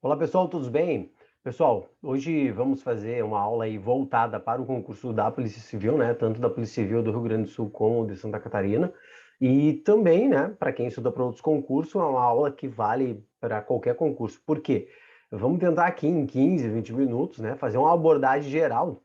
Olá pessoal, tudo bem? Pessoal, hoje vamos fazer uma aula aí voltada para o concurso da Polícia Civil, né? Tanto da Polícia Civil do Rio Grande do Sul como de Santa Catarina. E também, né, para quem estuda para outros concursos, é uma aula que vale para qualquer concurso. Por quê? Vamos tentar aqui em 15, 20 minutos, né, fazer uma abordagem geral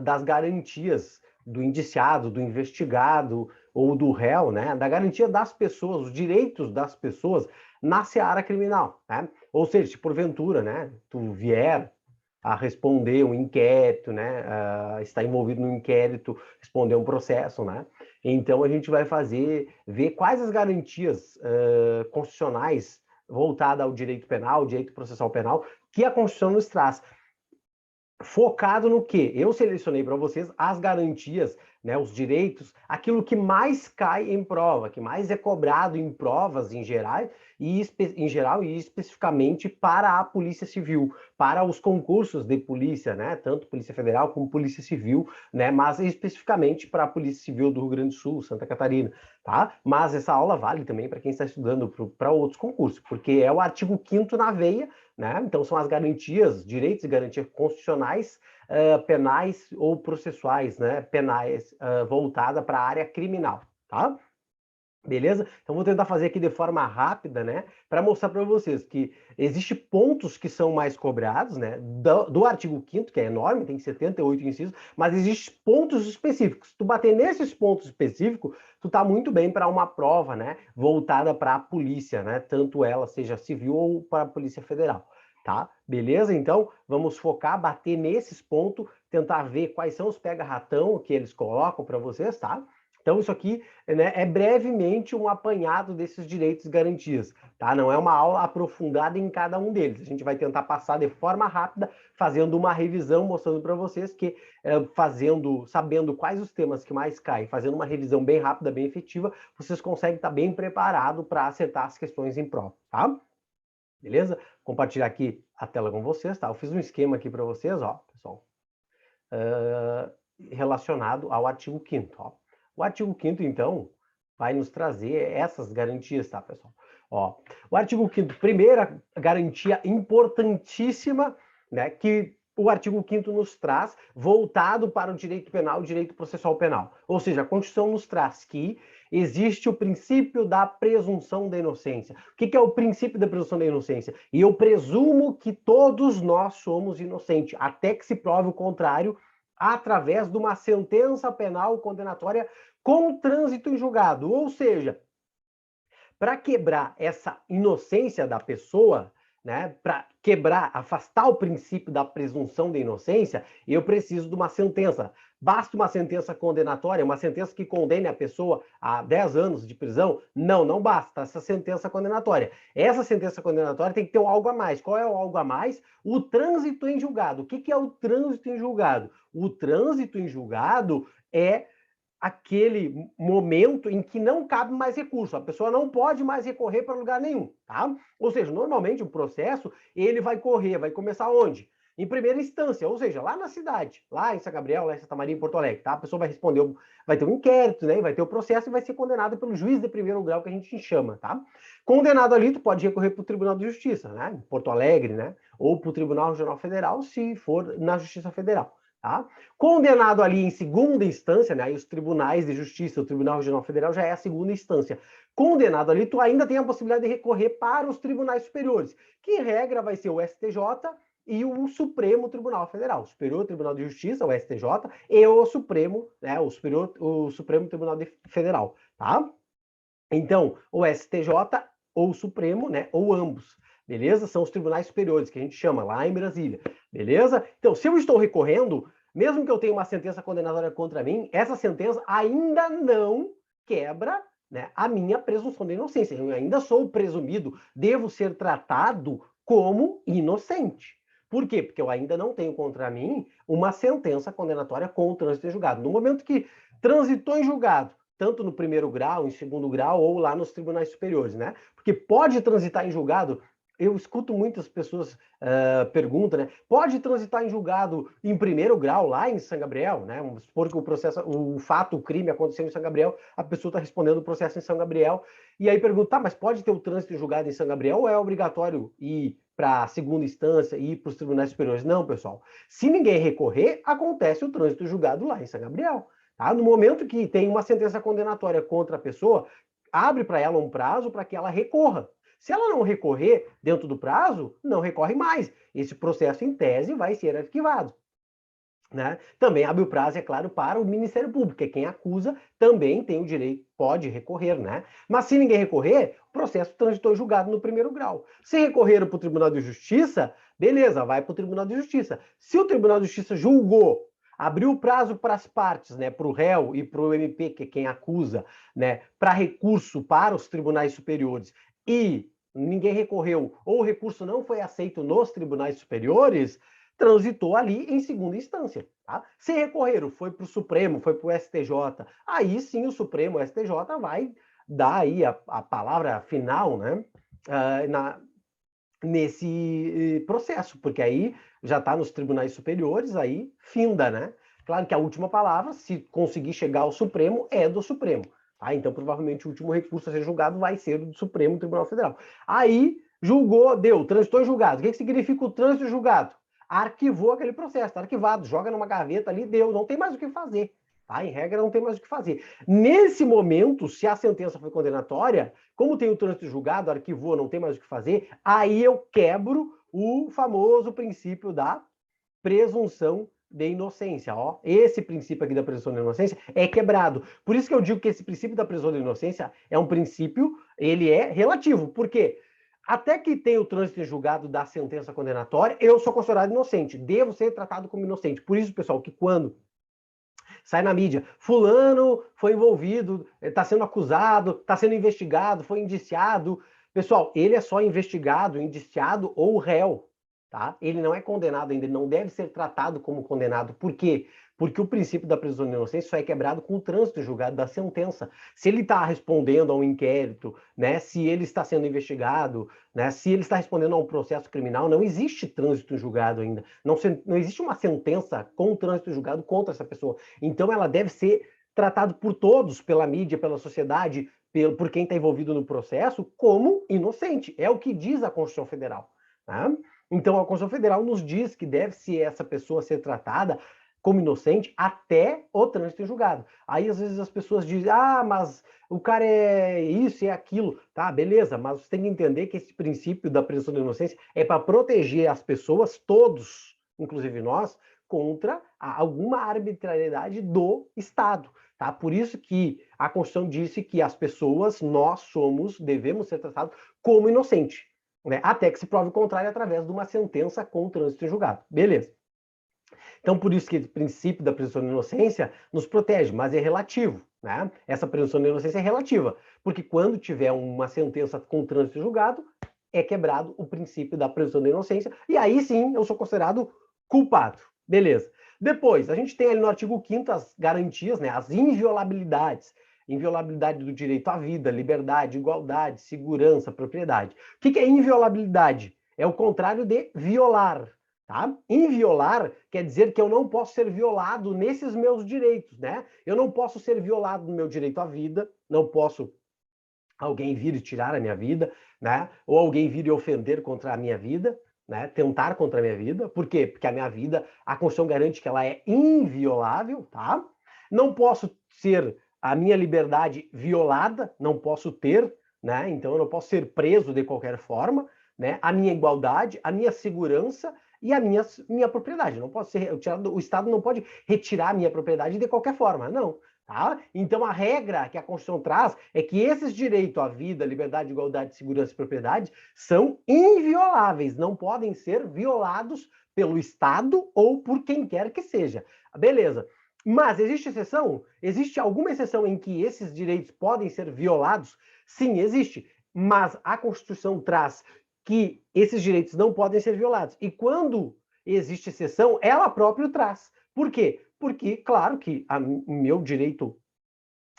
das garantias do indiciado, do investigado ou do réu, né? Da garantia das pessoas, os direitos das pessoas na seara criminal, né? Ou seja, se porventura, né, tu vier a responder um inquérito, né, está envolvido no inquérito, responder um processo, né? Então a gente vai ver quais as garantias constitucionais voltadas ao direito penal, direito processual penal, que a Constituição nos traz. Focado no quê? Eu selecionei para vocês as garantias, né, os direitos, aquilo que mais cai em prova, que mais é cobrado em provas em geral e especificamente para a Polícia Civil, para os concursos de polícia, né, tanto Polícia Federal como Polícia Civil, né, mas especificamente para a Polícia Civil do Rio Grande do Sul, Santa Catarina, tá? Mas essa aula vale também para quem está estudando para outros concursos, porque é o artigo 5º na veia, né? Então, são as garantias, direitos e garantias constitucionais, penais ou processuais, né? Penais, voltada para a área criminal, tá? Beleza? Então, vou tentar fazer aqui de forma rápida, né? Para mostrar para vocês que existem pontos que são mais cobrados, né? Do artigo 5º, que é enorme, tem 78 incisos, mas existem pontos específicos. Se tu bater nesses pontos específicos, tu tá muito bem para uma prova, né? Voltada para a polícia, né? Tanto ela seja civil ou para a Polícia Federal, tá? Beleza? Então, vamos focar, bater nesses pontos, tentar ver quais são os pega-ratão que eles colocam para vocês, tá? Então, isso aqui, né, é brevemente um apanhado desses direitos e garantias, tá? Não é uma aula aprofundada em cada um deles. A gente vai tentar passar de forma rápida, fazendo uma revisão, mostrando para vocês que, sabendo quais os temas que mais caem, fazendo uma revisão bem rápida, bem efetiva, vocês conseguem estar bem preparados para acertar as questões em prova, tá? Beleza? Compartilhar aqui a tela com vocês, tá? Eu fiz um esquema aqui para vocês, ó, pessoal, relacionado ao artigo 5º, ó. O artigo 5º, então, vai nos trazer essas garantias, tá, pessoal? Ó, o artigo 5º, primeira garantia importantíssima, né, que o artigo 5º nos traz, voltado para o direito penal e direito processual penal. Ou seja, a Constituição nos traz que existe o princípio da presunção da inocência. O que é o princípio da presunção da inocência? E eu presumo que todos nós somos inocentes, até que se prove o contrário, através de uma sentença penal condenatória com trânsito em julgado. Ou seja, para quebrar essa inocência da pessoa, né, para quebrar, afastar o princípio da presunção de inocência, eu preciso de uma sentença. Basta uma sentença condenatória, uma sentença que condene a pessoa a 10 anos de prisão? Não, não basta essa sentença condenatória. Essa sentença condenatória tem que ter um algo a mais. Qual é o algo a mais? O trânsito em julgado. O que é o trânsito em julgado? O trânsito em julgado é aquele momento em que não cabe mais recurso, a pessoa não pode mais recorrer para lugar nenhum, tá? Ou seja, normalmente o processo, ele vai começar onde? Em primeira instância, ou seja, lá na cidade, lá em São Gabriel, lá em Santa Maria, em Porto Alegre, tá? A pessoa vai responder, vai ter um inquérito, né? Vai ter o processo e vai ser condenado pelo juiz de primeiro grau, que a gente chama, tá? Condenado ali, tu pode recorrer para o Tribunal de Justiça, né? Em Porto Alegre, né? Ou para o Tribunal Regional Federal, se for na Justiça Federal. Tá? Condenado ali em segunda instância, né? Aí os tribunais de justiça, o Tribunal Regional Federal já é a segunda instância. Condenado ali, tu ainda tem a possibilidade de recorrer para os tribunais superiores, que em regra vai ser o STJ e o Supremo Tribunal Federal, o Superior Tribunal de Justiça, o STJ, e o Supremo, né? O Supremo Tribunal Federal, tá? Então, o STJ ou o Supremo, né? Ou ambos. Beleza? São os tribunais superiores, que a gente chama lá em Brasília. Beleza? Então, se eu estou recorrendo, mesmo que eu tenha uma sentença condenatória contra mim, essa sentença ainda não quebra, né, a minha presunção de inocência. Eu ainda sou presumido, devo ser tratado como inocente. Por quê? Porque eu ainda não tenho contra mim uma sentença condenatória com o trânsito em julgado. No momento que transitou em julgado, tanto no primeiro grau, em segundo grau ou lá nos tribunais superiores, né? Porque pode transitar em julgado eu escuto muitas pessoas perguntam, né? Pode transitar em julgado em primeiro grau lá em São Gabriel, né? Vamos supor que o fato, o crime aconteceu em São Gabriel, a pessoa está respondendo o processo em São Gabriel, e aí pergunta, tá, mas pode ter o trânsito em julgado em São Gabriel ou é obrigatório ir para a segunda instância e ir para os tribunais superiores? Não, pessoal. Se ninguém recorrer, acontece o trânsito julgado lá em São Gabriel. Tá? No momento que tem uma sentença condenatória contra a pessoa, abre para ela um prazo para que ela recorra. Se ela não recorrer dentro do prazo, não recorre mais. Esse processo, em tese, vai ser arquivado. Né? Também abre o prazo, é claro, para o Ministério Público, que é quem acusa também tem o direito, pode recorrer, né? Mas se ninguém recorrer, o processo transitou julgado no primeiro grau. Se recorreram para o Tribunal de Justiça, beleza, vai para o Tribunal de Justiça. Se o Tribunal de Justiça julgou, abriu o prazo para as partes, né, para o réu e para o MP, que é quem acusa, né, para recurso para os tribunais superiores, e ninguém recorreu, ou o recurso não foi aceito nos tribunais superiores, transitou ali em segunda instância. Tá? Se recorreram, foi para o Supremo, foi para o STJ, aí sim o Supremo, o STJ, vai dar aí a palavra final, né, nesse processo, porque aí já está nos tribunais superiores, aí finda, né? Claro que a última palavra, se conseguir chegar ao Supremo, é do Supremo. Tá? Então, provavelmente, o último recurso a ser julgado vai ser do Supremo Tribunal Federal. Aí, julgou, deu, transitou em julgado. O que significa o trânsito em julgado? Arquivou aquele processo, está arquivado, joga numa gaveta ali, deu, não tem mais o que fazer. Tá? Em regra, não tem mais o que fazer. Nesse momento, se a sentença foi condenatória, como tem o trânsito julgado, arquivou, não tem mais o que fazer, aí eu quebro o famoso princípio da presunção de inocência. Ó, esse princípio aqui da presunção de inocência é quebrado. Por isso que eu digo que esse princípio da presunção de inocência é um princípio, ele é relativo. Por quê? Até que tenha o trânsito em julgado da sentença condenatória, eu sou considerado inocente, devo ser tratado como inocente. Por isso, pessoal, que quando sai na mídia, fulano foi envolvido, está sendo acusado, está sendo investigado, foi indiciado. Pessoal, ele é só investigado, indiciado ou réu, tá? Ele não é condenado ainda, ele não deve ser tratado como condenado. Por quê? Porque o princípio da presunção de inocência só é quebrado com o trânsito julgado da sentença. Se ele está respondendo a um inquérito, né, se ele está sendo investigado, né, se ele está respondendo a um processo criminal, não existe trânsito julgado ainda. Não existe uma sentença com trânsito julgado contra essa pessoa. Então, ela deve ser tratada por todos, pela mídia, pela sociedade, por quem está envolvido no processo, como inocente. É o que diz a Constituição Federal. Né? Então, a Constituição Federal nos diz que deve-se essa pessoa ser tratada como inocente até o trânsito em julgado. Aí, às vezes, as pessoas dizem, mas o cara é isso e é aquilo. Tá, beleza, mas você tem que entender que esse princípio da presunção de inocência é para proteger as pessoas, todos, inclusive nós, contra alguma arbitrariedade do Estado. Tá? Por isso que a Constituição disse que as pessoas, nós devemos ser tratados como inocente, né? Até que se prove o contrário através de uma sentença com trânsito em julgado. Beleza. Então, por isso que o princípio da presunção de inocência nos protege, mas é relativo. Né? Essa presunção de inocência é relativa, porque quando tiver uma sentença com trânsito em julgado, é quebrado o princípio da presunção de inocência, e aí sim eu sou considerado culpado. Beleza. Depois, a gente tem ali no artigo 5º as garantias, né, as inviolabilidades. Inviolabilidade do direito à vida, liberdade, igualdade, segurança, propriedade. O que é inviolabilidade? É o contrário de violar. Tá? Inviolar quer dizer que eu não posso ser violado nesses meus direitos, né? Eu não posso ser violado no meu direito à vida, não posso alguém vir e tirar a minha vida, né? Ou alguém vir e ofender contra a minha vida, né? Tentar contra a minha vida. Por quê? Porque a minha vida, a Constituição garante que ela é inviolável, tá? Não posso ser a minha liberdade violada, não posso ter, né? Então eu não posso ser preso de qualquer forma, né? A minha igualdade, a minha segurança e a minha propriedade. Não posso ser o Estado não pode retirar a minha propriedade de qualquer forma, não. Tá? Então, a regra que a Constituição traz é que esses direitos à vida, liberdade, igualdade, segurança e propriedade são invioláveis, não podem ser violados pelo Estado ou por quem quer que seja. Beleza. Mas existe exceção? Existe alguma exceção em que esses direitos podem ser violados? Sim, existe. Mas a Constituição traz que esses direitos não podem ser violados. E quando existe exceção, ela própria traz. Por quê? Porque, claro que o meu direito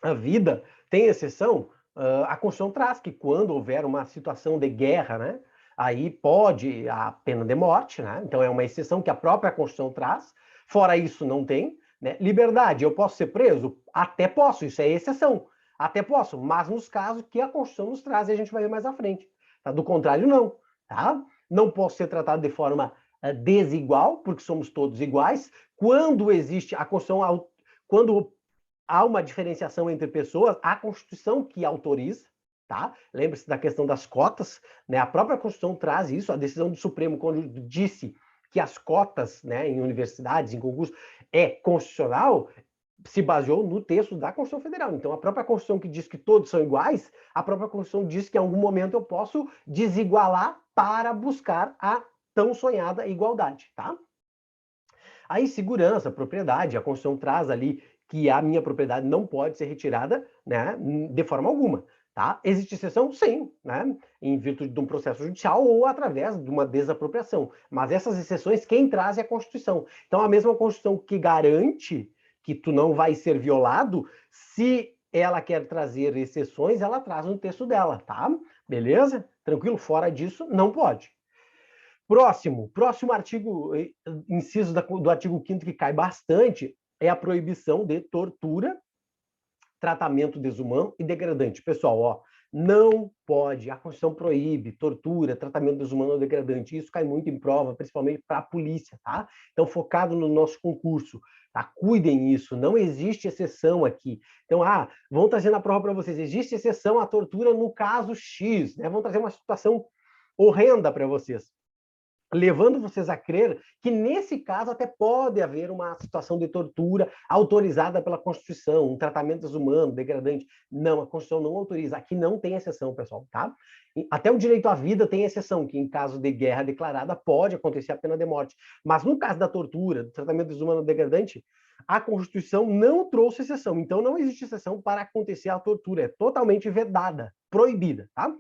à vida tem exceção, a Constituição traz que quando houver uma situação de guerra, né, aí pode a pena de morte, né? Então é uma exceção que a própria Constituição traz. Fora isso, não tem, né? Liberdade, eu posso ser preso? Até posso, isso é exceção. Até posso, mas nos casos que a Constituição nos traz, e a gente vai ver mais à frente. Tá? Do contrário, não. Tá? Não posso ser tratado de forma desigual, porque somos todos iguais. Quando existe a Constituição, quando há uma diferenciação entre pessoas, a Constituição que autoriza, tá? Lembre-se da questão das cotas, né? A própria Constituição traz isso, a decisão do Supremo, quando disse que as cotas, né, em universidades, em concursos, é constitucional, se baseou no texto da Constituição Federal. Então, a própria Constituição que diz que todos são iguais, a própria Constituição diz que em algum momento eu posso desigualar para buscar a tão sonhada igualdade, tá? Aí, segurança, propriedade, a Constituição traz ali que a minha propriedade não pode ser retirada, né, de forma alguma. Tá? Existe exceção? Sim, né? Em virtude de um processo judicial ou através de uma desapropriação. Mas essas exceções, quem traz é a Constituição. Então, a mesma Constituição que garante que tu não vai ser violado, se ela quer trazer exceções, ela traz no texto dela, tá? Beleza? Tranquilo? Fora disso, não pode. Próximo artigo, inciso do artigo 5º que cai bastante, é a proibição de tortura, tratamento desumano e degradante. Pessoal, ó, não pode, a Constituição proíbe tortura, tratamento desumano ou degradante. Isso cai muito em prova, principalmente para a polícia, tá? Então, focado no nosso concurso, tá? Cuidem isso, não existe exceção aqui. Então, vão trazer na prova para vocês, existe exceção à tortura no caso X, né? Vão trazer uma situação horrenda para vocês, levando vocês a crer que, nesse caso, até pode haver uma situação de tortura autorizada pela Constituição, um tratamento desumano, degradante. Não, a Constituição não autoriza. Aqui não tem exceção, pessoal, tá? Até o direito à vida tem exceção, que em caso de guerra declarada pode acontecer a pena de morte. Mas no caso da tortura, do tratamento desumano degradante, a Constituição não trouxe exceção. Então, não existe exceção para acontecer a tortura. É totalmente vedada, proibida, tá?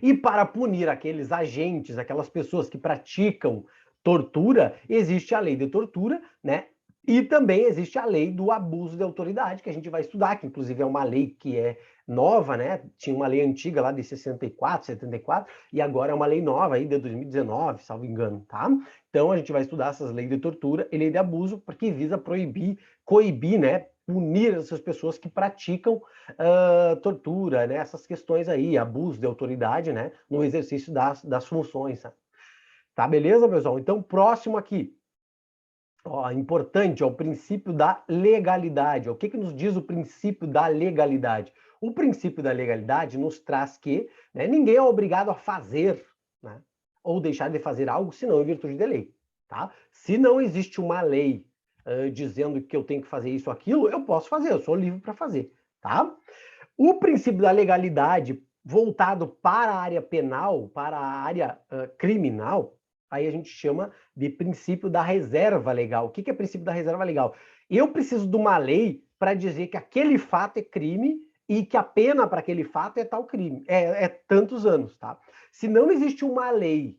E para punir aqueles agentes, aquelas pessoas que praticam tortura, existe a lei de tortura, né? E também existe a lei do abuso de autoridade, que a gente vai estudar, que inclusive é uma lei que é nova, né? Tinha uma lei antiga lá de 64, 74, e agora é uma lei nova aí de 2019, salvo engano, tá? Então a gente vai estudar essas leis de tortura e lei de abuso, porque visa proibir, coibir, né? Punir essas pessoas que praticam tortura, né? Essas questões aí, abuso de autoridade, né? No exercício das funções. Tá, beleza, pessoal? Então, próximo aqui. Ó, importante, ó, o princípio da legalidade. Ó, o que nos diz o princípio da legalidade? O princípio da legalidade nos traz que, né, ninguém é obrigado a fazer, né, ou deixar de fazer algo, senão em virtude de lei. Tá? Se não existe uma lei dizendo que eu tenho que fazer isso ou aquilo, eu posso fazer, eu sou livre para fazer. Tá? O princípio da legalidade voltado para a área penal, para a área criminal, aí a gente chama de princípio da reserva legal. O que é princípio da reserva legal? Eu preciso de uma lei para dizer que aquele fato é crime e que a pena para aquele fato é tal crime, é tantos anos, tá? Se não existe uma lei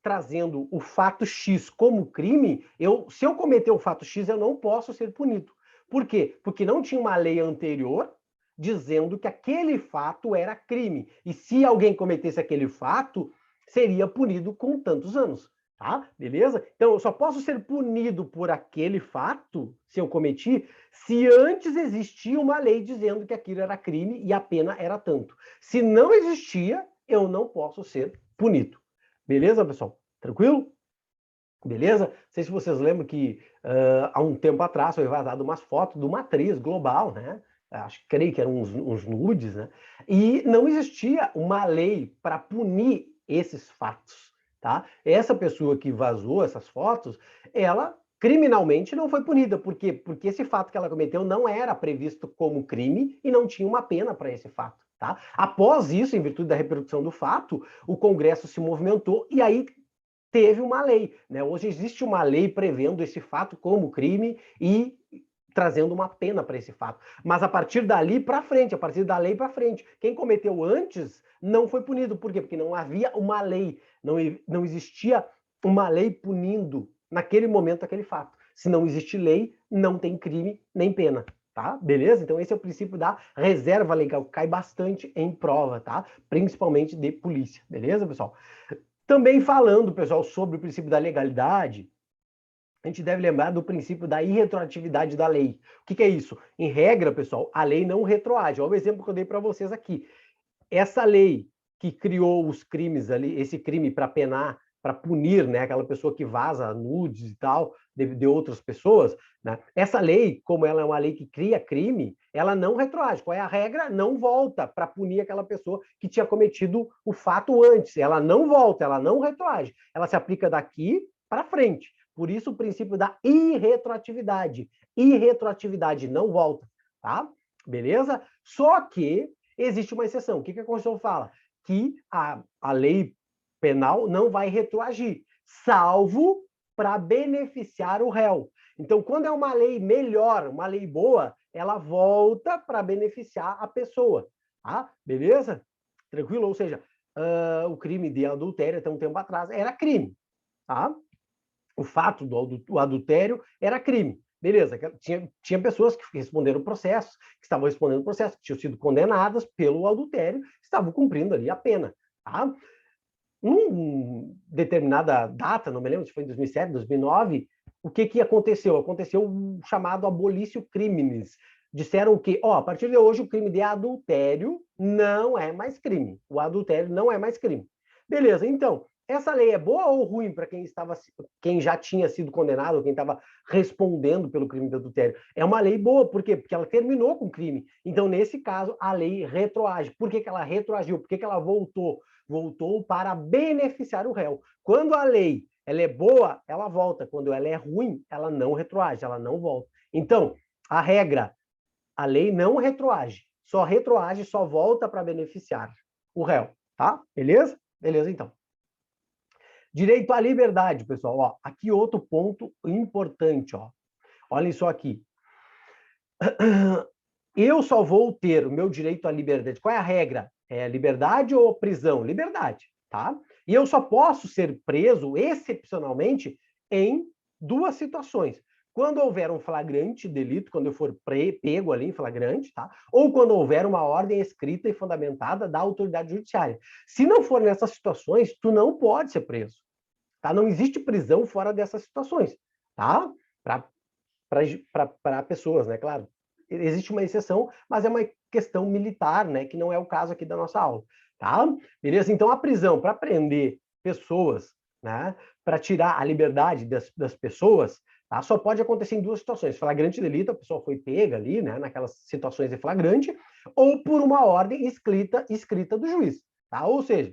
trazendo o fato X como crime, se eu cometer o fato X, eu não posso ser punido. Por quê? Porque não tinha uma lei anterior dizendo que aquele fato era crime. E se alguém cometesse aquele fato, seria punido com tantos anos. Tá? Beleza? Então, eu só posso ser punido por aquele fato, se eu cometi, se antes existia uma lei dizendo que aquilo era crime e a pena era tanto. Se não existia, eu não posso ser punido. Beleza, pessoal? Tranquilo? Beleza? Não sei se vocês lembram que há um tempo atrás foi vazado umas fotos de uma atriz global, né? Creio que eram uns nudes, né? E não existia uma lei para punir esses fatos, tá? Essa pessoa que vazou essas fotos, ela criminalmente não foi punida. Por quê? Porque esse fato que ela cometeu não era previsto como crime e não tinha uma pena para esse fato, tá? Após isso, em virtude da repercussão do fato, o Congresso se movimentou e aí teve uma lei, né? Hoje existe uma lei prevendo esse fato como crime e trazendo uma pena para esse fato. Mas a partir dali para frente, a partir da lei para frente, quem cometeu antes não foi punido. Por quê? Porque não havia uma lei, não existia uma lei punindo naquele momento aquele fato. Se não existe lei, não tem crime nem pena. tá? Beleza? Então esse é o princípio da reserva legal, que cai bastante em prova, tá? Principalmente de polícia, beleza, pessoal? Também falando, pessoal, sobre o princípio da legalidade, a gente deve lembrar do princípio da irretroatividade da lei. O que é isso? Em regra, pessoal, a lei não retroage. Olha o exemplo que eu dei para vocês aqui. Essa lei que criou os crimes ali, esse crime para penar, para punir, né, aquela pessoa que vaza nudes e tal, de outras pessoas, né? Essa lei, como ela é uma lei que cria crime, ela não retroage. Qual é a regra? Não volta para punir aquela pessoa que tinha cometido o fato antes. Ela não volta, ela não retroage. Ela se aplica daqui para frente. Por isso o princípio da irretroatividade. Irretroatividade não volta, tá? Beleza? Só que existe uma exceção. O que a Constituição fala? Que a lei penal não vai retroagir, salvo para beneficiar o réu. Então, quando é uma lei melhor, uma lei boa, ela volta para beneficiar a pessoa. Tá? Beleza? Tranquilo? Ou seja, o crime de adultério, até um tempo atrás, era crime. Tá? O fato do adultério era crime. Beleza, tinha pessoas que responderam o processo, que estavam respondendo o processo, que tinham sido condenadas pelo adultério, estavam cumprindo ali a pena. Tá? Num determinada data, não me lembro se foi em 2007, 2009, o que aconteceu? Aconteceu o chamado abolício criminis. Disseram que, a partir de hoje, o crime de adultério não é mais crime. O adultério não é mais crime. Beleza, então, essa lei é boa ou ruim para quem já tinha sido condenado, quem estava respondendo pelo crime de adultério? É uma lei boa, por quê? Porque ela terminou com o crime. Então, nesse caso, a lei retroage. Por que ela retroagiu? Por que ela voltou? Voltou para beneficiar o réu. Quando a lei ela é boa, ela volta. Quando ela é ruim, ela não retroage, ela não volta. Então, a regra, a lei não retroage. Só retroage, só volta para beneficiar o réu. Tá? Beleza? Beleza, então. Direito à liberdade, pessoal. Ó, aqui outro ponto importante. Ó. Olhem só aqui. Eu só vou ter o meu direito à liberdade. Qual é a regra? É liberdade ou prisão? Liberdade, tá? E eu só posso ser preso, excepcionalmente, em duas situações. Quando houver um flagrante delito, quando eu for pego ali em flagrante, tá? Ou quando houver uma ordem escrita e fundamentada da autoridade judiciária. Se não for nessas situações, tu não pode ser preso, tá? Não existe prisão fora dessas situações, tá? Para pessoas, né? Claro. Existe uma exceção, mas é uma questão militar, né? Que não é o caso aqui da nossa aula, tá? Beleza? Então, a prisão para prender pessoas, né? Para tirar a liberdade das pessoas, tá? Só pode acontecer em duas situações: flagrante delito, a pessoa foi pega ali, né? Naquelas situações de flagrante, ou por uma ordem escrita do juiz, tá? Ou seja,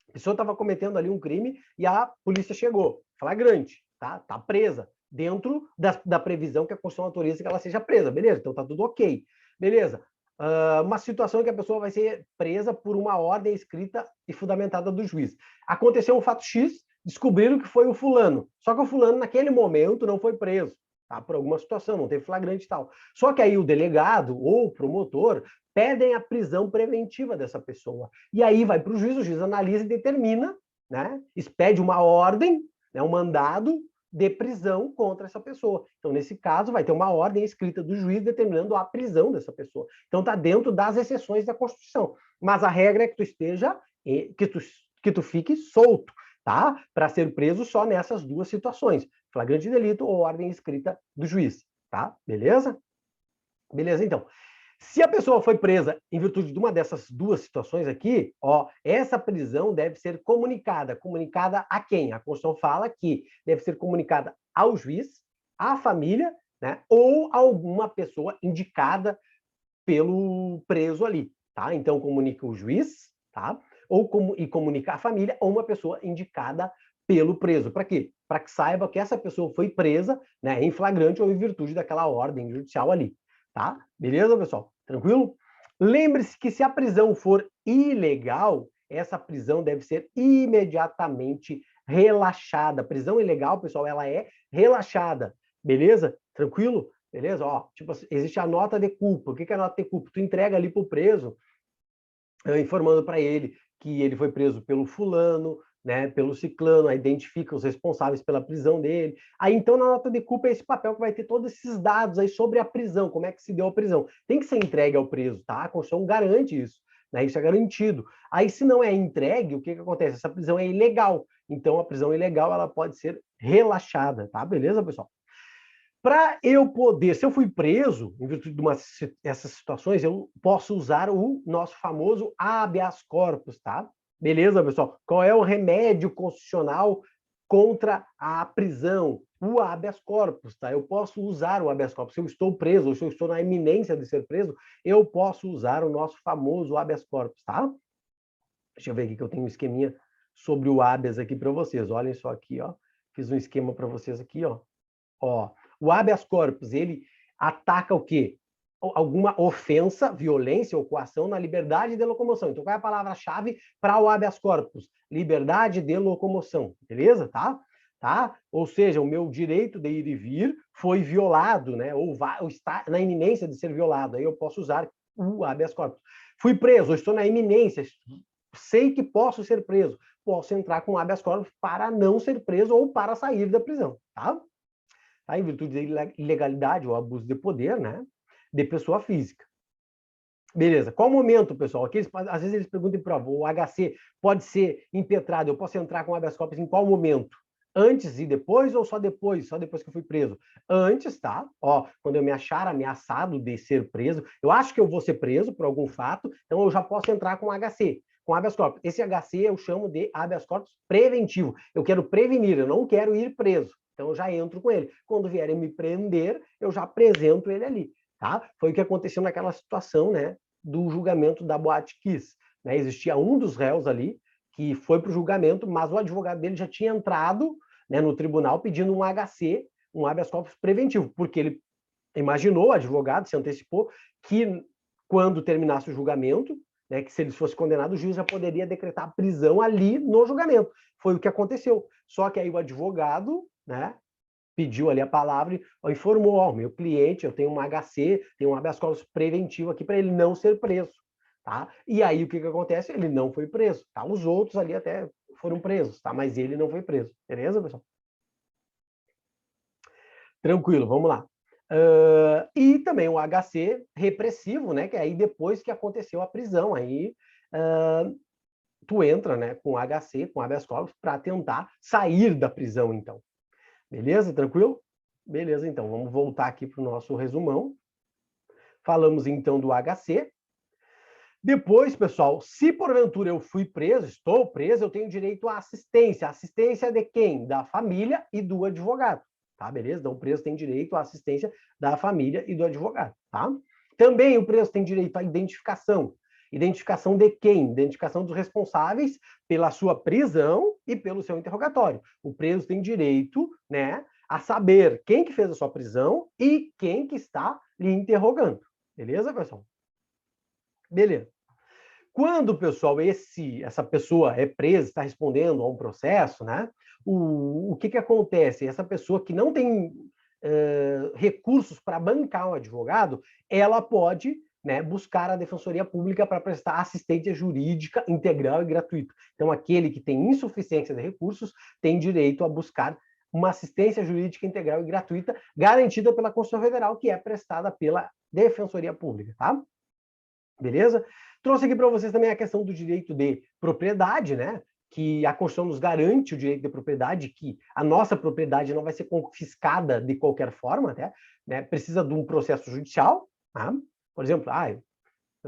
a pessoa estava cometendo ali um crime e a polícia chegou, flagrante, tá? Tá presa dentro da previsão que a Constituição autoriza que ela seja presa, beleza? Então tá tudo ok, beleza? Uma situação em que a pessoa vai ser presa por uma ordem escrita e fundamentada do juiz. Aconteceu um fato X, descobriram que foi o fulano, só que o fulano naquele momento não foi preso, tá? Por alguma situação, não teve flagrante e tal. Só que aí o delegado ou o promotor pedem a prisão preventiva dessa pessoa. E aí vai para o juiz analisa e determina, né? Expede uma ordem, né? Um mandado de prisão contra essa pessoa. Então, nesse caso, vai ter uma ordem escrita do juiz determinando a prisão dessa pessoa. Então, está dentro das exceções da Constituição. Mas a regra é que tu esteja, que tu fique solto, tá? Para ser preso só nessas duas situações: flagrante delito ou ordem escrita do juiz, tá? Beleza? Beleza, então. Se a pessoa foi presa em virtude de uma dessas duas situações aqui, essa prisão deve ser comunicada. Comunicada a quem? A Constituição fala que deve ser comunicada ao juiz, à família, né, ou a alguma pessoa indicada pelo preso ali, tá? Então comunica o juiz, tá? E comunica a família ou uma pessoa indicada pelo preso. Para quê? Para que saiba que essa pessoa foi presa, né, em flagrante ou em virtude daquela ordem judicial ali, tá? Beleza, pessoal? Tranquilo? Lembre-se que se a prisão for ilegal, essa prisão deve ser imediatamente relaxada. A prisão ilegal, pessoal, ela é relaxada. Beleza? Tranquilo? Beleza? Tipo, existe a nota de culpa. O que é a nota de culpa? Tu entrega ali para o preso, informando para ele que ele foi preso pelo fulano, né, pelo ciclano, aí identifica os responsáveis pela prisão dele. Aí, então, na nota de culpa é esse papel que vai ter todos esses dados aí sobre a prisão, como é que se deu a prisão. Tem que ser entregue ao preso, tá? A Constituição garante isso, né? Isso é garantido. Aí, se não é entregue, o que acontece? Essa prisão é ilegal. Então, a prisão ilegal, ela pode ser relaxada, tá? Beleza, pessoal? Para eu poder, se eu fui preso, em virtude de essas situações, eu posso usar o nosso famoso habeas corpus, tá? Beleza, pessoal? Qual é o remédio constitucional contra a prisão? O habeas corpus, tá? Eu posso usar o habeas corpus. Se eu estou preso, ou se eu estou na iminência de ser preso, eu posso usar o nosso famoso habeas corpus, tá? Deixa eu ver aqui que eu tenho um esqueminha sobre o habeas aqui para vocês. Olhem só aqui, ó. Fiz um esquema para vocês aqui, ó. Ó, o habeas corpus, ele ataca o quê? Alguma ofensa, violência ou coação na liberdade de locomoção. Então, qual é a palavra-chave para o habeas corpus? Liberdade de locomoção, beleza? Tá? Ou seja, o meu direito de ir e vir foi violado, né? Ou está na iminência de ser violado. Aí eu posso usar o habeas corpus. Fui preso, estou na iminência, sei que posso ser preso. Posso entrar com habeas corpus para não ser preso ou para sair da prisão, tá? Tá? Em virtude da ilegalidade ou abuso de poder, né? De pessoa física. Beleza. Qual momento, pessoal? Aqui às vezes eles perguntam em prova, o HC pode ser impetrado, eu posso entrar com habeas corpus em qual momento? Antes e depois ou só depois? Só depois que eu fui preso? Antes, tá? Ó, quando eu me achar ameaçado de ser preso, eu acho que eu vou ser preso por algum fato, então eu já posso entrar com HC, com habeas corpus. Esse HC eu chamo de habeas corpus preventivo. Eu quero prevenir, eu não quero ir preso. Então eu já entro com ele. Quando vierem me prender, eu já apresento ele ali. Tá? Foi o que aconteceu naquela situação, né, do julgamento da Boate Kiss. Né? Existia um dos réus ali que foi para o julgamento, mas o advogado dele já tinha entrado, né, no tribunal pedindo um HC, um habeas corpus preventivo, porque ele imaginou, o advogado se antecipou, que quando terminasse o julgamento, né, que se ele fosse condenado, o juiz já poderia decretar a prisão ali no julgamento. Foi o que aconteceu. Só que aí o advogado, né, pediu ali a palavra e informou, ó, meu cliente, eu tenho um HC, tenho um habeas corpus preventivo aqui para ele não ser preso, tá? E aí o que acontece? Ele não foi preso, tá? Os outros ali até foram presos, tá? Mas ele não foi preso, beleza, pessoal? Tranquilo, vamos lá. E também o HC repressivo, né? Que é aí depois que aconteceu a prisão, aí tu entra, né, com HC, com habeas corpus, para tentar sair da prisão, então. Beleza? Tranquilo? Beleza, então, vamos voltar aqui para o nosso resumão. Falamos, então, do HC. Depois, pessoal, se porventura eu fui preso, estou preso, eu tenho direito à assistência. Assistência de quem? Da família e do advogado. Tá, beleza? Então, o preso tem direito à assistência da família e do advogado, tá? Também o preso tem direito à identificação. Identificação de quem? Identificação dos responsáveis pela sua prisão e pelo seu interrogatório. O preso tem direito, né, a saber quem que fez a sua prisão e quem que está lhe interrogando. Beleza, pessoal? Beleza. Quando, pessoal, essa pessoa é presa, está respondendo a um processo, né? O que acontece? Essa pessoa que não tem recursos para bancar um advogado, ela pode, né, buscar a Defensoria Pública para prestar assistência jurídica integral e gratuita. Então, aquele que tem insuficiência de recursos tem direito a buscar uma assistência jurídica integral e gratuita garantida pela Constituição Federal, que é prestada pela Defensoria Pública, tá? Beleza? Trouxe aqui para vocês também a questão do direito de propriedade, né? Que a Constituição nos garante o direito de propriedade, que a nossa propriedade não vai ser confiscada de qualquer forma, né? Precisa de um processo judicial, tá? Por exemplo,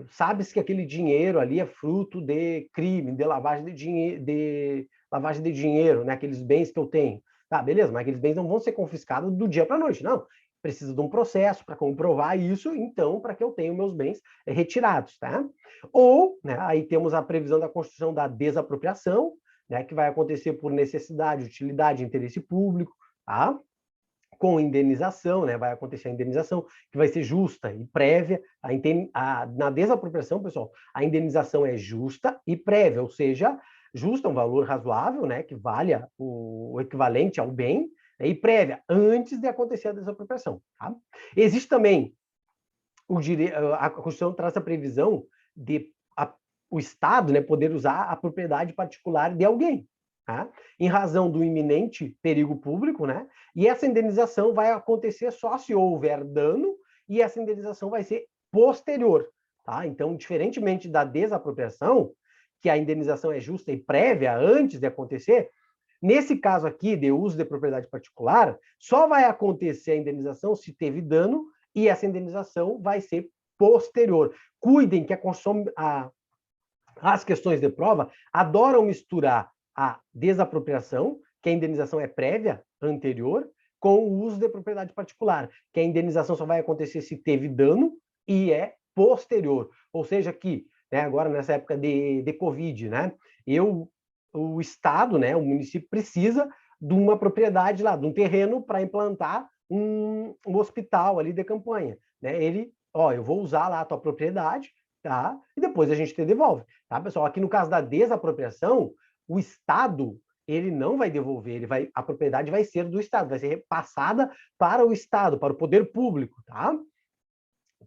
sabe-se que aquele dinheiro ali é fruto de crime, de lavagem de dinheiro, né? Aqueles bens que eu tenho. Tá, beleza, mas aqueles bens não vão ser confiscados do dia para a noite, não. Precisa de um processo para comprovar isso, então, para que eu tenha meus bens retirados, tá? Ou, né, aí temos a previsão da Constituição da desapropriação, né, que vai acontecer por necessidade, utilidade, interesse público, tá? Com indenização, né? Vai acontecer a indenização, que vai ser justa e prévia. Na desapropriação, pessoal, a indenização é justa e prévia, ou seja, justa, um valor razoável, né? Que valha o equivalente ao bem, né, e prévia, antes de acontecer a desapropriação. Tá? Existe também a Constituição traz a previsão de o Estado, né, poder usar a propriedade particular de alguém. tá? Em razão do iminente perigo público, né? E essa indenização vai acontecer só se houver dano e essa indenização vai ser posterior, tá? Então, diferentemente da desapropriação, que a indenização é justa e prévia antes de acontecer, nesse caso aqui, de uso de propriedade particular, só vai acontecer a indenização se teve dano e essa indenização vai ser posterior. Cuidem que as questões de prova adoram misturar a desapropriação, que a indenização é prévia, anterior, com o uso de propriedade particular, que a indenização só vai acontecer se teve dano e é posterior. Ou seja, que, né, agora nessa época de Covid, né, o Estado, né, o município precisa de uma propriedade lá, de um terreno para implantar um hospital ali de campanha. Né? Ele, eu vou usar lá a tua propriedade, tá? E depois a gente te devolve. Tá, pessoal? Aqui no caso da desapropriação, o Estado ele não vai devolver, a propriedade vai ser do Estado, vai ser repassada para o Estado, para o poder público, tá?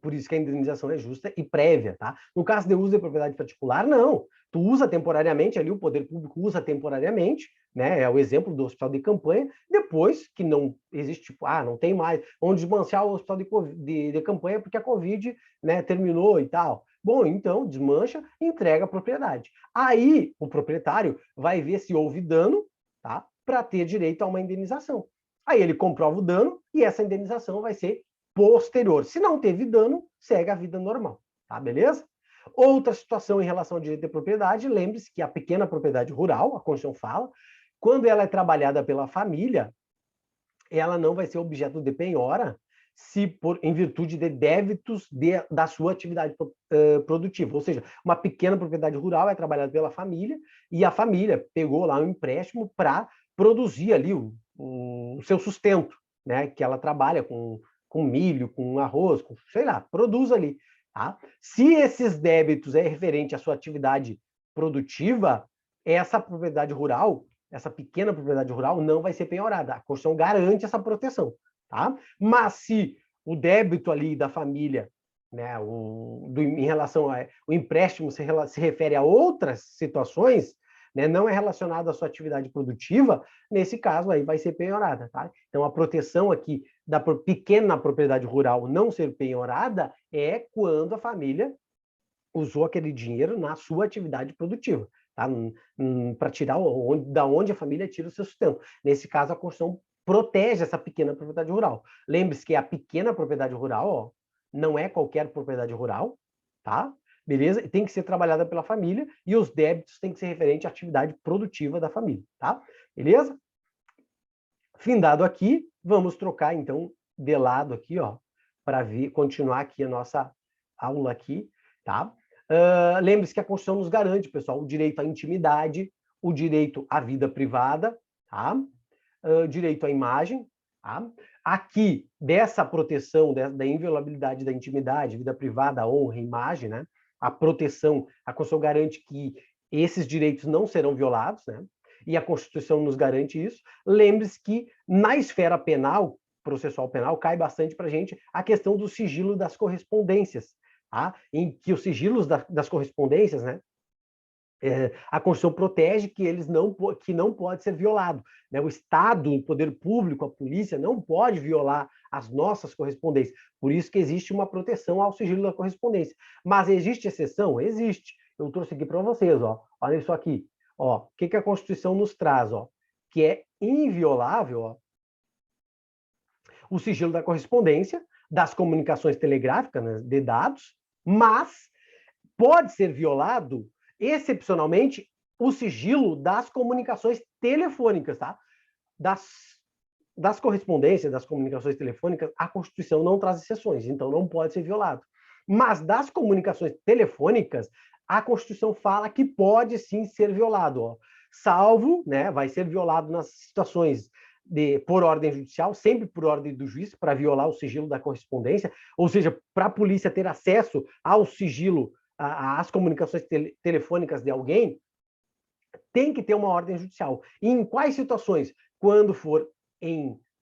Por isso que a indenização é justa e prévia, tá? No caso de uso de propriedade particular, não. Tu usa temporariamente ali, o poder público usa temporariamente, né? É o exemplo do hospital de campanha, depois que não existe, tipo, não tem mais onde desmanchar o hospital de campanha porque a Covid, né, terminou e tal. Bom, então, desmancha e entrega a propriedade. Aí, o proprietário vai ver se houve dano, tá? Para ter direito a uma indenização. Aí ele comprova o dano e essa indenização vai ser posterior. Se não teve dano, segue a vida normal, tá? Beleza? Outra situação em relação ao direito de propriedade, lembre-se que a pequena propriedade rural, a Constituição fala, quando ela é trabalhada pela família, ela não vai ser objeto de penhora em virtude de débitos da sua atividade produtiva. Ou seja, uma pequena propriedade rural é trabalhada pela família e a família pegou lá um empréstimo para produzir ali o seu sustento, né? Que ela trabalha com milho, com arroz, sei lá, produz ali. Tá? Se esses débitos é referente à sua atividade produtiva, essa propriedade rural, essa pequena propriedade rural, não vai ser penhorada. A Constituição garante essa proteção. Tá? Mas se o débito ali da família, né, em relação ao empréstimo se refere a outras situações, né, não é relacionado à sua atividade produtiva, nesse caso aí vai ser penhorada. Tá? Então, a proteção aqui da pequena propriedade rural não ser penhorada é quando a família usou aquele dinheiro na sua atividade produtiva, tá? Para tirar da onde a família tira o seu sustento. Nesse caso, a Constituição protege essa pequena propriedade rural. Lembre-se que a pequena propriedade rural, não é qualquer propriedade rural, tá? Beleza? Tem que ser trabalhada pela família e os débitos têm que ser referentes à atividade produtiva da família, tá? Beleza? Findado aqui, vamos trocar, então, de lado aqui, para continuar aqui a nossa aula aqui, tá? Lembre-se que a Constituição nos garante, pessoal, o direito à intimidade, o direito à vida privada, tá? Direito à imagem, tá? Aqui, dessa proteção, da inviolabilidade da intimidade, vida privada, honra, imagem, né? A proteção, a Constituição garante que esses direitos não serão violados, né? E a Constituição nos garante isso. Lembre-se que na esfera penal, processual penal, cai bastante para a gente a questão do sigilo das correspondências, tá? Em que os sigilos das correspondências, né, a Constituição protege que não pode ser violado. Né? O Estado, o poder público, a polícia, não pode violar as nossas correspondências. Por isso que existe uma proteção ao sigilo da correspondência. Mas existe exceção? Existe. Eu trouxe aqui para vocês. Olha isso aqui. O que a Constituição nos traz? Que é inviolável o sigilo da correspondência, das comunicações telegráficas, né, de dados, mas pode ser violado excepcionalmente o sigilo das comunicações telefônicas, tá? Das correspondências, das comunicações telefônicas, a Constituição não traz exceções, então não pode ser violado. Mas das comunicações telefônicas, a Constituição fala que pode sim ser violado, salvo, né, vai ser violado nas situações por ordem judicial, sempre por ordem do juiz, para violar o sigilo da correspondência, ou seja, para a polícia ter acesso ao sigilo, às comunicações telefônicas de alguém, tem que ter uma ordem judicial. E em quais situações? Quando for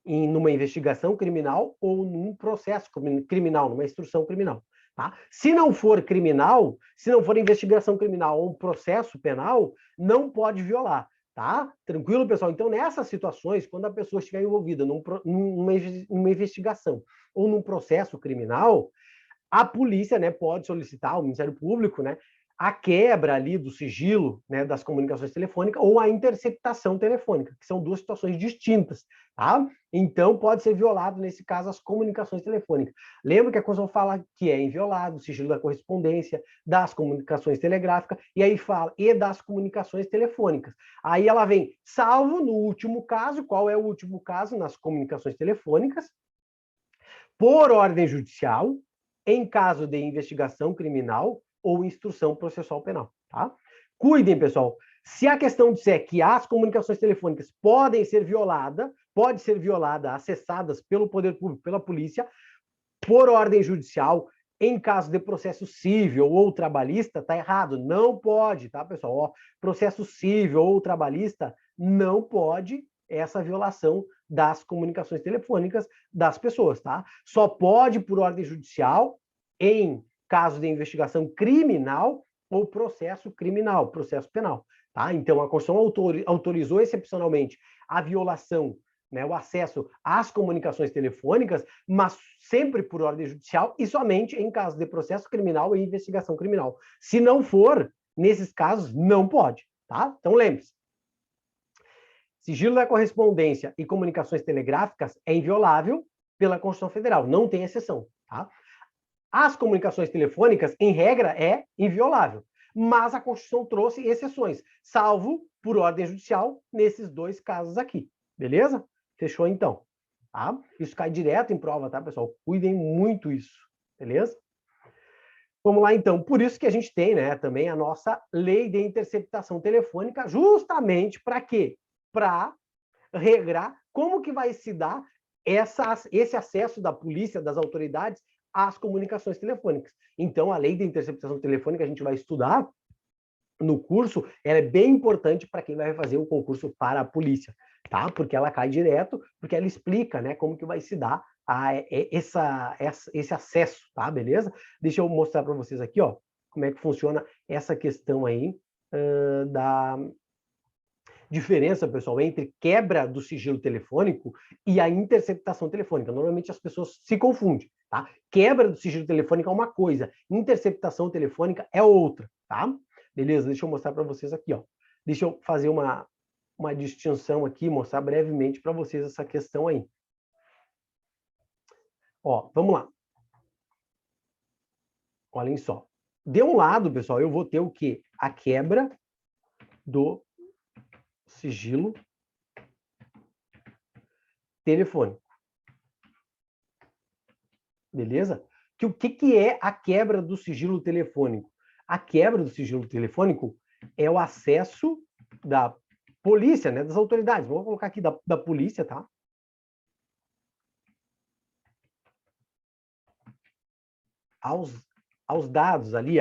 numa investigação criminal ou num processo criminal, numa instrução criminal. Tá? Se não for criminal, se não for investigação criminal ou um processo penal, não pode violar. tá? Tranquilo, pessoal? Então, nessas situações, quando a pessoa estiver envolvida numa investigação ou num processo criminal, a polícia, né, pode solicitar ao Ministério Público, né, a quebra ali do sigilo, né, das comunicações telefônicas ou a interceptação telefônica, que são duas situações distintas, tá? Então, pode ser violado, nesse caso, as comunicações telefônicas. Lembra que a Constituição fala que é inviolado o sigilo da correspondência, das comunicações telegráficas, e aí fala, e das comunicações telefônicas. Aí ela vem, salvo no último caso, qual é o último caso nas comunicações telefônicas? Por ordem judicial, em caso de investigação criminal ou instrução processual penal, tá? Cuidem, pessoal. Se a questão disser que as comunicações telefônicas podem ser violadas, pode ser violada, acessadas pelo poder público, pela polícia, por ordem judicial, em caso de processo civil ou trabalhista, tá errado, não pode, tá, pessoal? Ó, processo civil ou trabalhista, não pode essa violação das comunicações telefônicas das pessoas, tá? Só pode por ordem judicial em caso de investigação criminal ou processo criminal, processo penal, tá? Então, a Constituição autorizou excepcionalmente a violação, né, o acesso às comunicações telefônicas, mas sempre por ordem judicial e somente em caso de processo criminal e investigação criminal. Se não for, nesses casos, não pode, tá? Então, lembre-se, sigilo da correspondência e comunicações telegráficas é inviolável pela Constituição Federal, não tem exceção, tá? As comunicações telefônicas, em regra, é inviolável, mas a Constituição trouxe exceções, salvo por ordem judicial nesses dois casos aqui, beleza? Fechou, então. Tá? Isso cai direto em prova, tá, pessoal? Cuidem muito isso, beleza? Vamos lá, então. Por isso que a gente tem, né, também a nossa lei de interceptação telefônica, justamente para quê? Para regrar como que vai se dar esse acesso da polícia, das autoridades, às comunicações telefônicas. Então, a lei de interceptação telefônica a gente vai estudar no curso, ela é bem importante para quem vai fazer o concurso para a polícia, tá? Porque ela cai direto, porque ela explica, né, como que vai se dar esse acesso, tá? Beleza? Deixa eu mostrar para vocês aqui, ó, como é que funciona essa questão aí da diferença, pessoal, entre quebra do sigilo telefônico e a interceptação telefônica. Normalmente as pessoas se confundem, tá? Quebra do sigilo telefônico é uma coisa, interceptação telefônica é outra, tá? Beleza? Deixa eu mostrar para vocês aqui, ó. Deixa eu fazer uma distinção aqui, mostrar brevemente para vocês essa questão aí. Ó, vamos lá. Olhem só. De um lado, pessoal, eu vou ter o quê? A quebra do sigilo telefônico. Beleza? O que é a quebra do sigilo telefônico? A quebra do sigilo telefônico é o acesso da polícia, né, das autoridades. Vou colocar aqui da polícia, tá? Aos dados ali,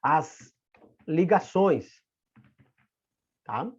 às ligações, tá?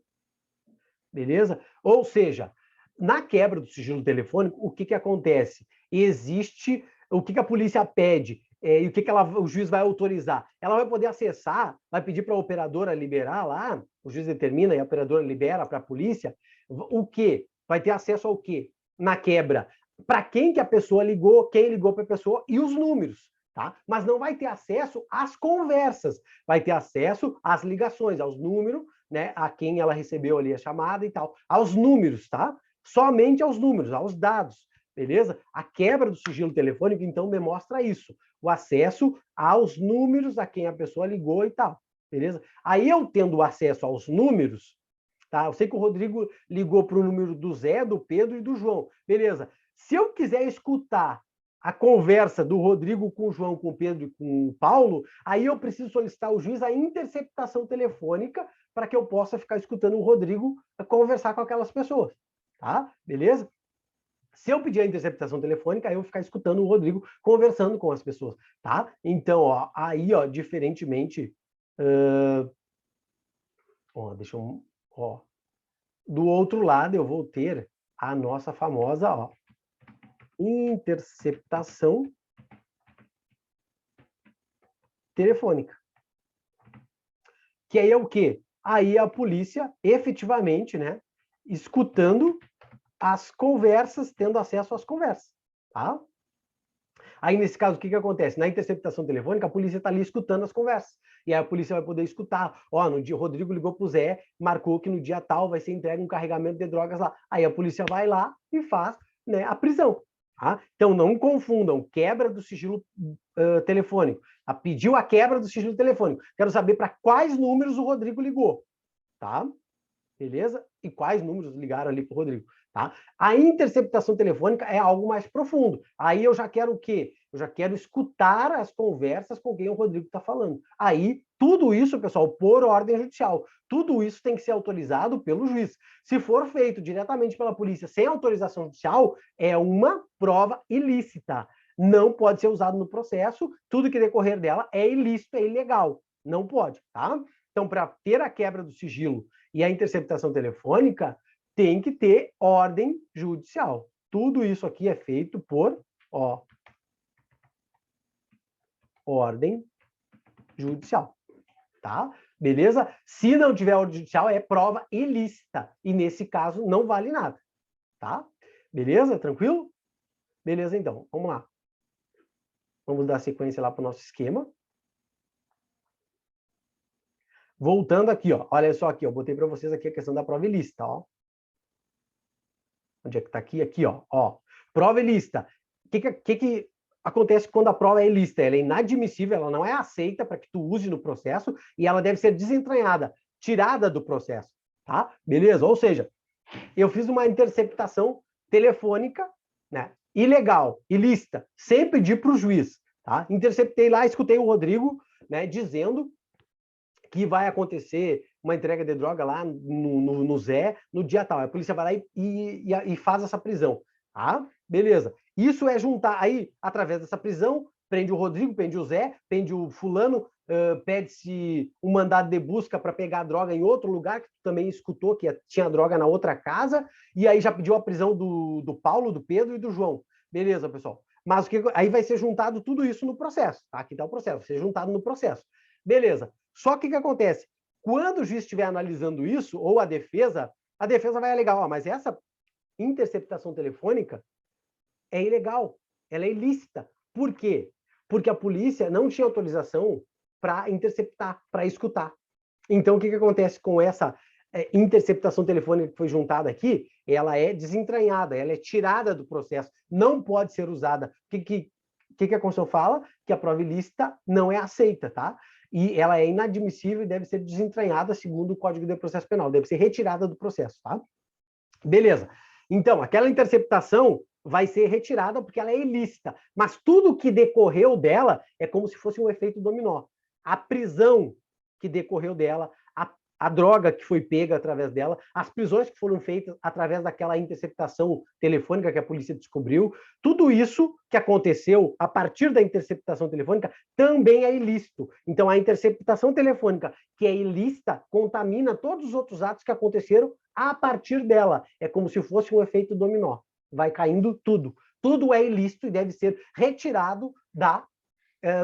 Beleza? Ou seja, na quebra do sigilo telefônico, o que acontece? Existe o que a polícia pede e o que o juiz vai autorizar. Ela vai poder acessar, vai pedir para a operadora liberar lá, o juiz determina e a operadora libera para a polícia, o quê? Vai ter acesso ao quê? Na quebra. Para quem que a pessoa ligou, quem ligou para a pessoa e os números. Tá? Mas não vai ter acesso às conversas, vai ter acesso às ligações, aos números, né, a quem ela recebeu ali a chamada e tal, aos números, tá? Somente aos números, aos dados, beleza? A quebra do sigilo telefônico, então, demonstra isso, o acesso aos números a quem a pessoa ligou e tal, beleza? Aí eu tendo acesso aos números, tá? Eu sei que o Rodrigo ligou para o número do Zé, do Pedro e do João, beleza? Se eu quiser escutar a conversa do Rodrigo com o João, com o Pedro e com o Paulo, aí eu preciso solicitar ao juiz a interceptação telefônica para que eu possa ficar escutando o Rodrigo conversar com aquelas pessoas, tá? Beleza? Se eu pedir a interceptação telefônica, aí eu vou ficar escutando o Rodrigo conversando com as pessoas, tá? Então, ó, aí, ó, diferentemente, deixa eu, ó, do outro lado eu vou ter a nossa famosa, ó, interceptação telefônica. Que aí é o quê? aí a polícia, efetivamente, né, escutando as conversas, tendo acesso às conversas, tá? Aí, nesse caso, o que acontece? Na interceptação telefônica, a polícia está ali escutando as conversas. E aí a polícia vai poder escutar. Ó, no dia, o Rodrigo ligou para o Zé, marcou que no dia tal vai ser entregue um carregamento de drogas lá. Aí a polícia vai lá e faz, né, a prisão. Tá? Então, não confundam quebra do sigilo telefônico. Pediu a quebra do sigilo telefônico. Quero saber para quais números o Rodrigo ligou. Tá? Beleza? E quais números ligaram ali para o Rodrigo. Tá? A interceptação telefônica é algo mais profundo. Aí eu já quero o quê? Eu já quero escutar as conversas com quem o Rodrigo está falando. Aí, tudo isso, pessoal, por ordem judicial. Tudo isso tem que ser autorizado pelo juiz. Se for feito diretamente pela polícia sem autorização judicial, é uma prova ilícita. Não pode ser usado no processo. Tudo que decorrer dela é ilícito, é ilegal. Não pode, tá? Então, para ter a quebra do sigilo e a interceptação telefônica, tem que ter ordem judicial. Tudo isso aqui é feito por ordem judicial, tá? Beleza? Se não tiver ordem judicial, é prova ilícita. E nesse caso, não vale nada, tá? Beleza? Tranquilo? Beleza, então. Vamos lá. Vamos dar sequência lá para o nosso esquema. Voltando aqui, ó. Olha só aqui, ó. Botei para vocês aqui a questão da prova ilícita, ó. Onde é que está aqui? Aqui, ó. Prova ilícita. O que acontece quando a prova é ilícita? Ela é inadmissível, ela não é aceita para que tu use no processo e ela deve ser desentranhada, tirada do processo, tá? Beleza? Ou seja, eu fiz uma interceptação telefônica, né? Ilegal, ilícita, sem pedir para o juiz, tá? Interceptei lá, escutei o Rodrigo, né, dizendo que vai acontecer uma entrega de droga lá no Zé, no dia tal. A polícia vai lá e faz essa prisão. Tá? Beleza. Isso é juntar, aí, através dessa prisão, prende o Rodrigo, prende o Zé, prende o fulano, pede-se um mandado de busca para pegar a droga em outro lugar, que tu também escutou que tinha droga na outra casa, e aí já pediu a prisão do Paulo, do Pedro e do João. Beleza, pessoal. Mas aí vai ser juntado tudo isso no processo. Tá? Aqui está o processo, vai ser juntado no processo. Beleza. Só que o que acontece? Quando o juiz estiver analisando isso, ou a defesa vai alegar, mas essa interceptação telefônica é ilegal, ela é ilícita. Por quê? Porque a polícia não tinha autorização para interceptar, para escutar. Então, o que acontece com essa interceptação telefônica que foi juntada aqui? Ela é desentranhada, ela é tirada do processo, não pode ser usada. O que a Constituição fala? Que a prova ilícita não é aceita, tá? E ela é inadmissível e deve ser desentranhada segundo o Código de Processo Penal, deve ser retirada do processo, tá? Beleza. Então, aquela interceptação vai ser retirada porque ela é ilícita, mas tudo que decorreu dela é como se fosse um efeito dominó. A prisão que decorreu dela, a droga que foi pega através dela, as prisões que foram feitas através daquela interceptação telefônica que a polícia descobriu, tudo isso que aconteceu a partir da interceptação telefônica também é ilícito. Então, a interceptação telefônica, que é ilícita, contamina todos os outros atos que aconteceram a partir dela. É como se fosse um efeito dominó. Vai caindo tudo. Tudo é ilícito e deve ser retirado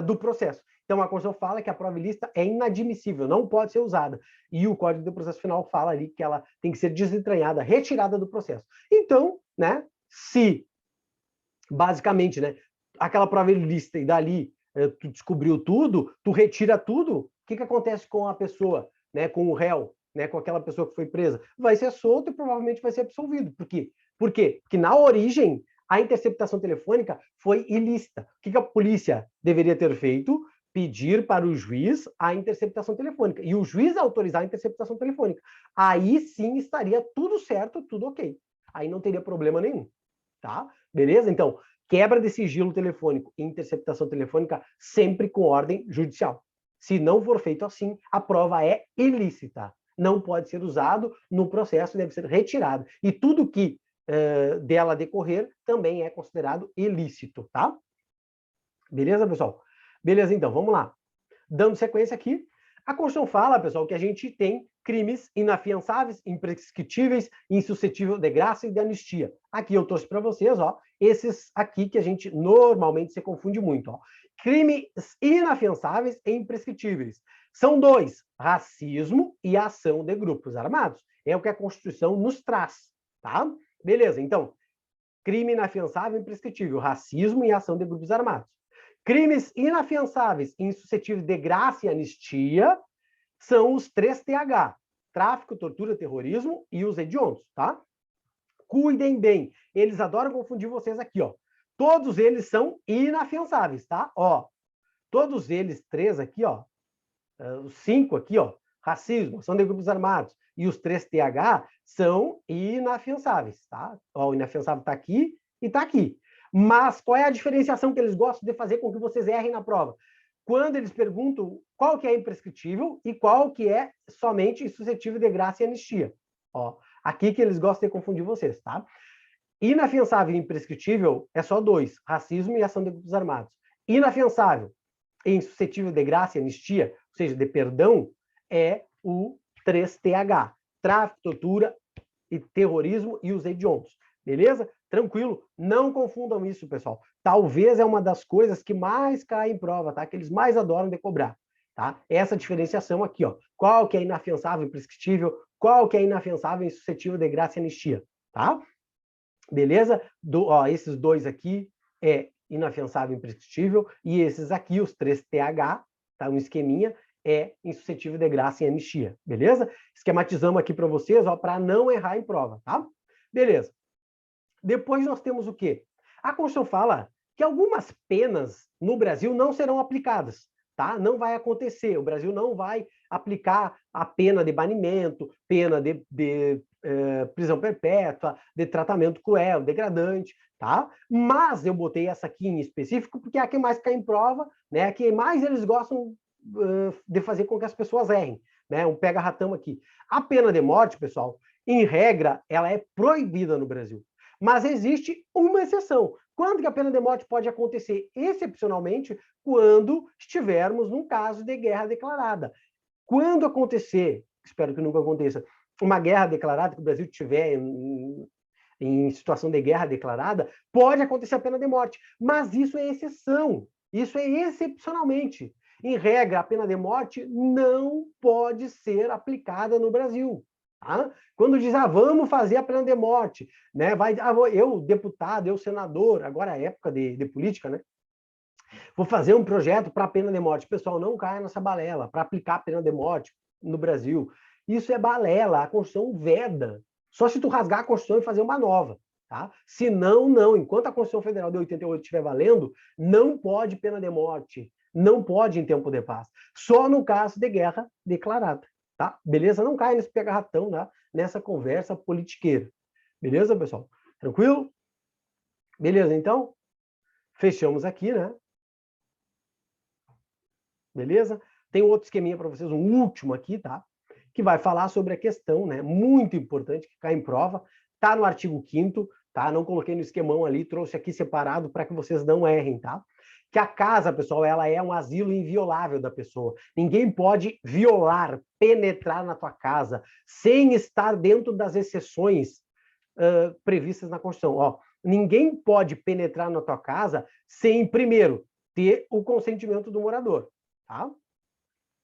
do processo. Então, a Constituição fala que a prova ilícita é inadmissível, não pode ser usada. E o Código de Processo Penal fala ali que ela tem que ser desentranhada, retirada do processo. Então, né, se, basicamente, né, aquela prova ilícita e dali tu descobriu tudo, tu retira tudo, o que acontece com a pessoa, né, com o réu, né, com aquela pessoa que foi presa? Vai ser solto e provavelmente vai ser absolvido. Por quê? Porque na origem, a interceptação telefônica foi ilícita. O que a polícia deveria ter feito? Pedir para o juiz a interceptação telefônica. E o juiz autorizar a interceptação telefônica. Aí sim estaria tudo certo, tudo ok. Aí não teria problema nenhum. Tá? Beleza? Então, quebra de sigilo telefônico e interceptação telefônica sempre com ordem judicial. Se não for feito assim, a prova é ilícita. Não pode ser usado no processo, deve ser retirado. E tudo que dela decorrer também é considerado ilícito, tá? Beleza, pessoal? Beleza, então, vamos lá. Dando sequência aqui, a Constituição fala, pessoal, que a gente tem crimes inafiançáveis, imprescritíveis, insuscetível de graça e de anistia. Aqui eu trouxe para vocês, ó, esses aqui que a gente normalmente se confunde muito, ó. crimes inafiançáveis e imprescritíveis. São dois, racismo e ação de grupos armados. É o que a Constituição nos traz, tá? Beleza, então, crime inafiançável e imprescritível, racismo e ação de grupos armados. Crimes inafiançáveis e insuscetíveis de graça e anistia são os 3TH, tráfico, tortura, terrorismo e os hediondos, tá? Cuidem bem, eles adoram confundir vocês aqui, ó. Todos eles são inafiançáveis, tá? Ó, todos eles, 3 aqui, ó, os 5 aqui, ó, racismo, ação de grupos armados, e os 3TH são inafiançáveis, tá? Ó, o inafiançável tá aqui e tá aqui. Mas qual é a diferenciação que eles gostam de fazer com que vocês errem na prova? Quando eles perguntam qual que é imprescritível e qual que é somente suscetível de graça e anistia. Ó, aqui que eles gostam de confundir vocês, tá? Inafiançável e imprescritível é só 2, racismo e ação de grupos armados. Inafiançável e insuscetível de graça e anistia, ou seja, de perdão, é o 3TH, tráfico, tortura e terrorismo e os hediondos. Beleza? Tranquilo? Não confundam isso, pessoal. Talvez é uma das coisas que mais cai em prova, tá? Que eles mais adoram de cobrar, tá? Essa diferenciação aqui, ó. Qual que é inafiançável e imprescritível, qual que é inafiançável e insuscetível de graça e anistia, tá? Beleza? Ó, esses dois aqui é inafiançável e imprescritível, e esses aqui, os 3TH, tá? Um esqueminha, é insuscetível de graça e anistia, beleza? Esquematizamos aqui para vocês, ó, para não errar em prova, tá? Beleza. Depois nós temos o quê? A Constituição fala que algumas penas no Brasil não serão aplicadas, tá? Não vai acontecer. O Brasil não vai aplicar a pena de banimento, pena de prisão perpétua, de tratamento cruel, degradante, tá? Mas eu botei essa aqui em específico porque é a que mais cai em prova, né? A que mais eles gostam de fazer com que as pessoas errem, né? Um pega-ratão aqui. A pena de morte, pessoal, em regra, ela é proibida no Brasil. Mas existe uma exceção. Quando que a pena de morte pode acontecer? Excepcionalmente, quando estivermos num caso de guerra declarada. Quando acontecer, espero que nunca aconteça, uma guerra declarada, que o Brasil estiver em situação de guerra declarada, pode acontecer a pena de morte. Mas isso é exceção. Isso é excepcionalmente. Em regra, a pena de morte não pode ser aplicada no Brasil. Tá? Quando diz, vamos fazer a pena de morte, né? Eu, deputado, eu, senador, agora é época de política, né? Vou fazer um projeto para a pena de morte. Pessoal, não caia nessa balela, para aplicar a pena de morte no Brasil. Isso é balela, a Constituição veda. Só se tu rasgar a Constituição e fazer uma nova. Tá? Se não, não. Enquanto a Constituição Federal de 88 estiver valendo, não pode pena de morte. Não pode em tempo de paz. Só no caso de guerra declarada. Tá? Beleza? Não cai nesse pega-ratão, tá? Nessa conversa politiqueira. Beleza, pessoal? Tranquilo? Beleza, então? Fechamos aqui, né? Beleza? Tem outro esqueminha para vocês, um último aqui, tá? Que vai falar sobre a questão, né? Muito importante, que cai em prova. Tá no artigo 5º, tá? Não coloquei no esquemão ali, trouxe aqui separado para que vocês não errem, tá? Que a casa, pessoal, ela é um asilo inviolável da pessoa. Ninguém pode violar, penetrar na tua casa sem estar dentro das exceções previstas na Constituição. Ó, ninguém pode penetrar na tua casa sem, primeiro, ter o consentimento do morador, tá?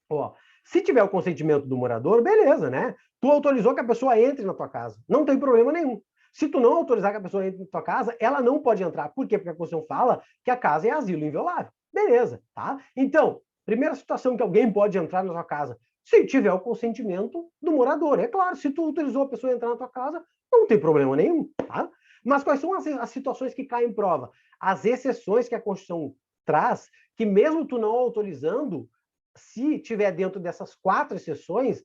Ó, se tiver o consentimento do morador, beleza, né? Tu autorizou que a pessoa entre na tua casa. Não tem problema nenhum. Se tu não autorizar que a pessoa entre na tua casa, ela não pode entrar. Por quê? Porque a Constituição fala que a casa é asilo inviolável. Beleza, tá? Então, primeira situação que alguém pode entrar na tua casa, se tiver o consentimento do morador. É claro, se tu autorizou a pessoa a entrar na tua casa, não tem problema nenhum, tá? Mas quais são as situações que caem em prova? As exceções que a Constituição traz, que mesmo tu não autorizando, se tiver dentro dessas 4 exceções,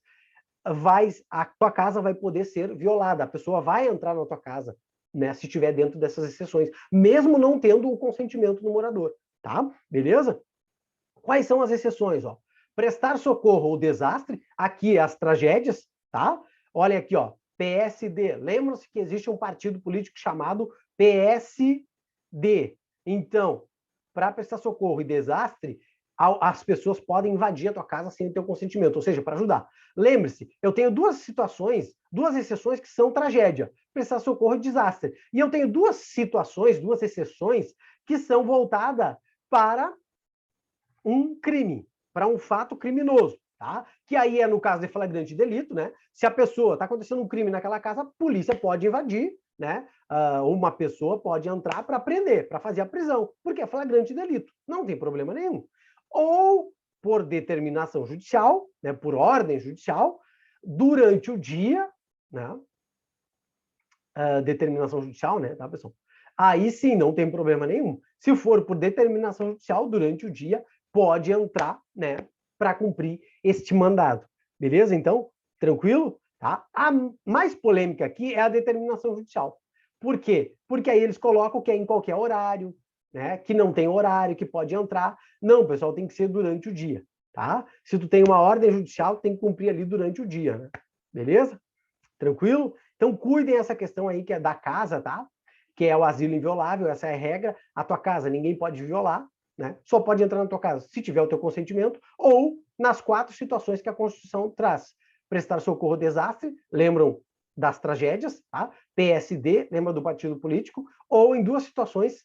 a tua casa vai poder ser violada. A pessoa vai entrar na tua casa, né, se tiver dentro dessas exceções, mesmo não tendo o consentimento do morador, tá? Beleza? Quais são as exceções? Ó? Prestar socorro ou desastre, aqui as tragédias, tá? Olha aqui, ó, PSD. Lembram-se que existe um partido político chamado PSD. Então, para prestar socorro e desastre, as pessoas podem invadir a tua casa sem o teu consentimento, ou seja, para ajudar. Lembre-se, eu tenho 2 situações, 2 exceções que são tragédia, prestar socorro e desastre. E eu tenho 2 situações, 2 exceções que são voltadas para um crime, para um fato criminoso, tá? Que aí é no caso de flagrante delito, né? Se a pessoa está acontecendo um crime naquela casa, a polícia pode invadir, né? Uma pessoa pode entrar para prender, para fazer a prisão, porque é flagrante delito, não tem problema nenhum. Ou por determinação judicial, né? Por ordem judicial, durante o dia, né? Determinação judicial, né? Tá, pessoal? Aí sim, não tem problema nenhum. Se for por determinação judicial, durante o dia, pode entrar, né, para cumprir este mandado. Beleza? Então, tranquilo? Tá? A mais polêmica aqui é a determinação judicial. Por quê? Porque aí eles colocam que é em qualquer horário, né, que não tem horário, que pode entrar. Não, pessoal, tem que ser durante o dia, tá? Se tu tem uma ordem judicial, tem que cumprir ali durante o dia, né? Beleza? Tranquilo? Então, cuidem essa questão aí que é da casa, tá? Que é o asilo inviolável, essa é a regra. A tua casa ninguém pode violar, né? Só pode entrar na tua casa se tiver o teu consentimento ou nas 4 situações que a Constituição traz. Prestar socorro ao desastre, lembram das tragédias, tá? PSD, lembra do partido político, ou em 2 situações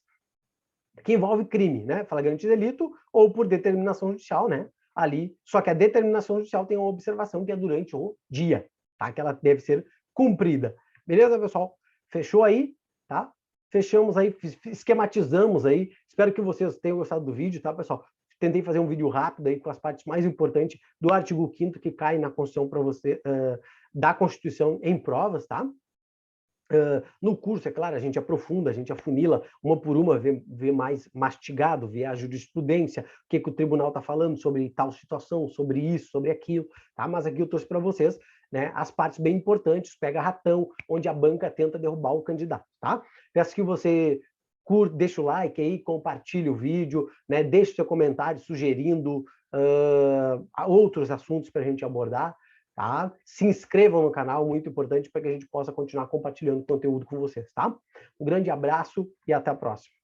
que envolve crime, né? Flagrante delito ou por determinação judicial, né? Ali, só que a determinação judicial tem uma observação que é durante o dia, tá? Que ela deve ser cumprida. Beleza, pessoal? Fechou aí, tá? Fechamos aí, esquematizamos aí. Espero que vocês tenham gostado do vídeo, tá, pessoal? Tentei fazer um vídeo rápido aí com as partes mais importantes do artigo 5º que cai na Constituição para você, da Constituição em provas, tá? No curso, é claro, a gente aprofunda, a gente afunila uma por uma, vê mais mastigado, vê a jurisprudência, o que o tribunal está falando sobre tal situação, sobre isso, sobre aquilo, tá? Mas aqui eu trouxe para vocês, né, as partes bem importantes, pega ratão, onde a banca tenta derrubar o candidato, tá? Peço que você deixa o like aí, compartilhe o vídeo, né, deixe seu comentário sugerindo outros assuntos para a gente abordar, tá? Se inscrevam no canal, muito importante para que a gente possa continuar compartilhando conteúdo com vocês, tá? Um grande abraço e até a próxima.